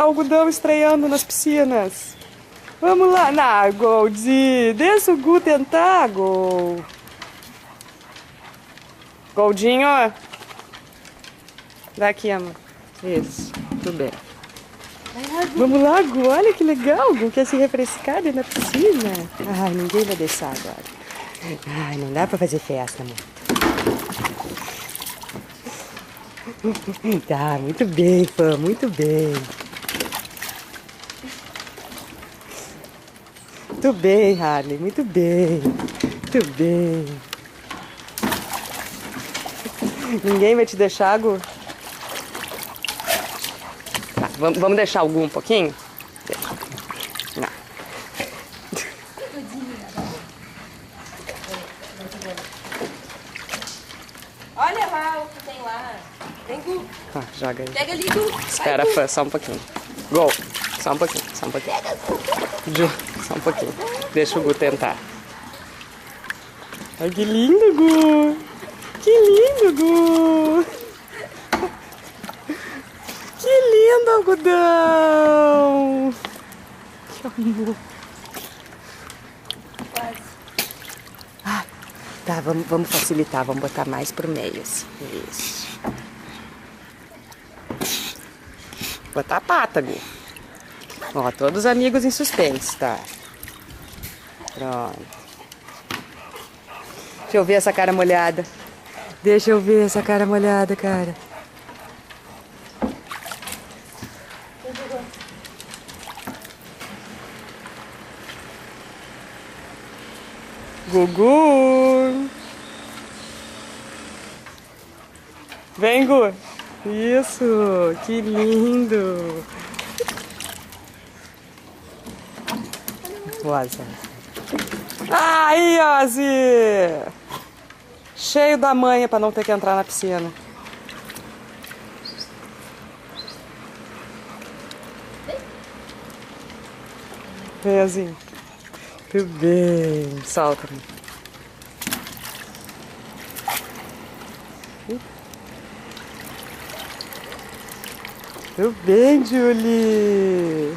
Algodão estreando nas piscinas. Vamos lá. Na, Goldie. Deixa o Gu tentar, Gol. Goldinho. Daqui, amor. Isso. Tudo bem. Vamos lá, Gu. Olha que legal, Gu. Quer se refrescar dentro da piscina? Ai, ninguém vai deixar agora. Ai, não dá pra fazer festa, amor. Tá, muito bem, fã. Muito bem. Muito bem, Harley. Muito bem. Muito bem. Ninguém vai te deixar, Gu? Tá, vamos deixar o Gu um pouquinho? Não. Olha lá o que tem lá. Vem, Gu. Ah, joga aí. Pega ali, Gu. Espera, Vai, Gu. fã, só um pouquinho. Gol. Só um pouquinho, só um pouquinho. Ju, só um pouquinho. Deixa o Gu tentar. Ai, que lindo, Gu. Que lindo, Gu. Que lindo, algodão. Que amor. Quase. Ah, tá, vamos facilitar. Vamos botar mais pro meio, assim. Isso. Botar a pata, Gu. Ó, todos os amigos em suspense, tá? Pronto. Deixa eu ver essa cara molhada. Deixa eu ver essa cara molhada, cara. Gugu! Vem, Gu! Isso! Que lindo! Ozzy! Aí, Ozzy! Cheio da manha pra não ter que entrar na piscina. Vem, Ozinho. Tudo bem. Solta-me. Tudo bem, Julie.